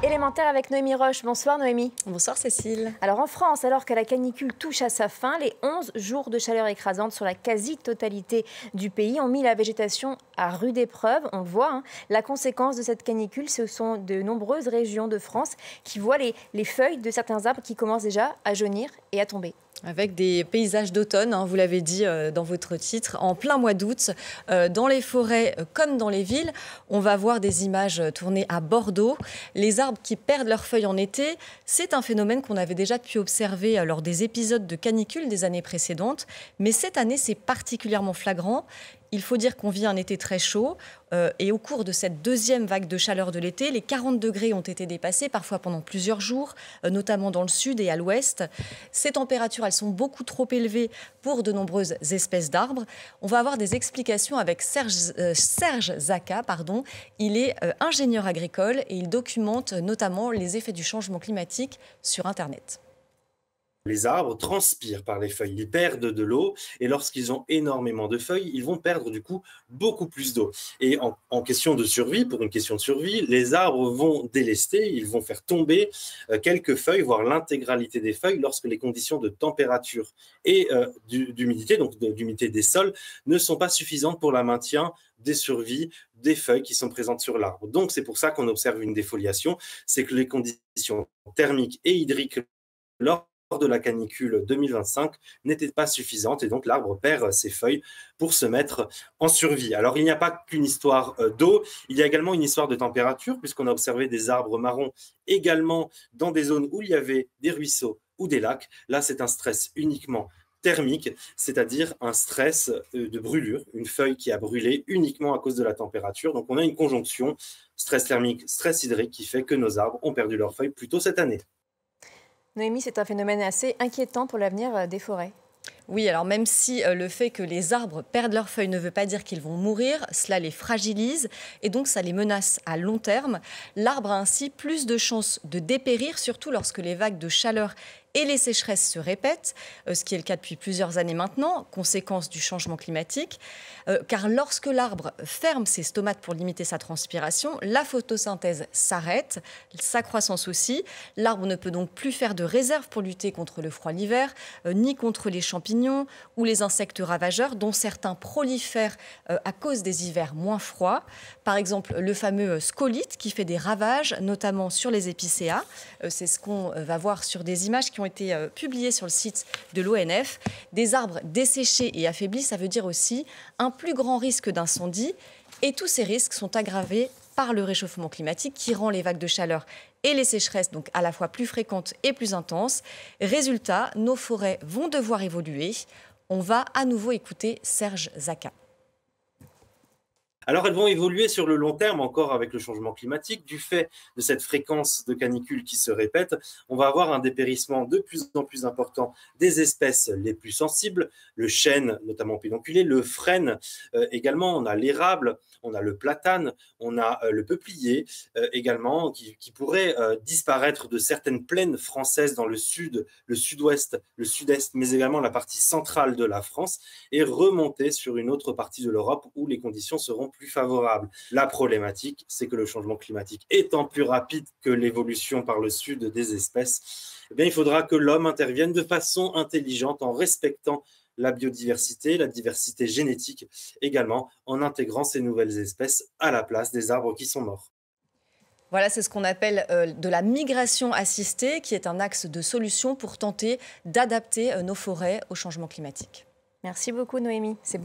Élémentaire avec Noémie Roche. Bonsoir Noémie. Bonsoir Cécile. Alors en France, alors que la canicule touche à sa fin, les 11 jours de chaleur écrasante sur la quasi-totalité du pays ont mis la végétation à rude épreuve. On le voit, la conséquence de cette canicule, ce sont de nombreuses régions de France qui voient les feuilles de certains arbres qui commencent déjà à jaunir et à tomber. Avec des paysages d'automne, vous l'avez dit dans votre titre, en plein mois d'août, dans les forêts comme dans les villes, on va voir des images tournées à Bordeaux. Les arbres qui perdent leurs feuilles en été, c'est un phénomène qu'on avait déjà pu observer lors des épisodes de canicule des années précédentes. Mais cette année, c'est particulièrement flagrant. Il faut dire qu'on vit un été très chaud et au cours de cette deuxième vague de chaleur de l'été, les 40 degrés ont été dépassés, parfois pendant plusieurs jours, notamment dans le sud et à l'ouest. Ces températures, elles sont beaucoup trop élevées pour de nombreuses espèces d'arbres. On va avoir des explications avec Serge Zaka. Il est ingénieur agricole et il documente notamment les effets du changement climatique sur Internet. Les arbres transpirent par les feuilles, ils perdent de l'eau et lorsqu'ils ont énormément de feuilles, ils vont perdre du coup beaucoup plus d'eau. Et en question de survie, pour une question de survie, les arbres vont délester, ils vont faire tomber quelques feuilles, voire l'intégralité des feuilles lorsque les conditions de température et d'humidité, donc d'humidité des sols, ne sont pas suffisantes pour le maintien des survies des feuilles qui sont présentes sur l'arbre. Donc c'est pour ça qu'on observe une défoliation, c'est que les conditions thermiques et hydriques lors de la canicule 2025 n'était pas suffisante et donc l'arbre perd ses feuilles pour se mettre en survie. Alors il n'y a pas qu'une histoire d'eau, il y a également une histoire de température puisqu'on a observé des arbres marrons également dans des zones où il y avait des ruisseaux ou des lacs. Là c'est un stress uniquement thermique, c'est-à-dire un stress de brûlure, une feuille qui a brûlé uniquement à cause de la température. Donc on a une conjonction stress thermique, stress hydrique qui fait que nos arbres ont perdu leurs feuilles plus tôt cette année. Noémie, c'est un phénomène assez inquiétant pour l'avenir des forêts. Oui, alors même si le fait que les arbres perdent leurs feuilles ne veut pas dire qu'ils vont mourir, cela les fragilise et donc ça les menace à long terme. L'arbre a ainsi plus de chances de dépérir, surtout lorsque les vagues de chaleur et les sécheresses se répètent, ce qui est le cas depuis plusieurs années maintenant, conséquence du changement climatique. Car lorsque l'arbre ferme ses stomates pour limiter sa transpiration, la photosynthèse s'arrête, sa croissance aussi. L'arbre ne peut donc plus faire de réserve pour lutter contre le froid l'hiver, ni contre les champignons ou les insectes ravageurs, dont certains prolifèrent à cause des hivers moins froids. Par exemple, le fameux scolyte qui fait des ravages, notamment sur les épicéas. C'est ce qu'on va voir sur des images qui ont été publiées sur le site de l'ONF. Des arbres desséchés et affaiblis, ça veut dire aussi un plus grand risque d'incendie. Et tous ces risques sont aggravés par le réchauffement climatique qui rend les vagues de chaleur et les sécheresses donc à la fois plus fréquentes et plus intenses. Résultat, nos forêts vont devoir évoluer. On va à nouveau écouter Serge Zaka. Alors elles vont évoluer sur le long terme encore avec le changement climatique. Du fait de cette fréquence de canicule qui se répète, on va avoir un dépérissement de plus en plus important des espèces les plus sensibles, le chêne notamment pédonculé, le frêne également, on a l'érable, on a le platane, on a le peuplier également qui pourrait disparaître de certaines plaines françaises dans le sud, le sud-ouest, le sud-est, mais également la partie centrale de la France et remonter sur une autre partie de l'Europe où les conditions seront plus favorable. La problématique, c'est que le changement climatique étant plus rapide que l'évolution par le sud des espèces, eh bien, il faudra que l'homme intervienne de façon intelligente en respectant la biodiversité, la diversité génétique également, en intégrant ces nouvelles espèces à la place des arbres qui sont morts. Voilà, c'est ce qu'on appelle de la migration assistée, qui est un axe de solution pour tenter d'adapter nos forêts au changement climatique. Merci beaucoup Noémie.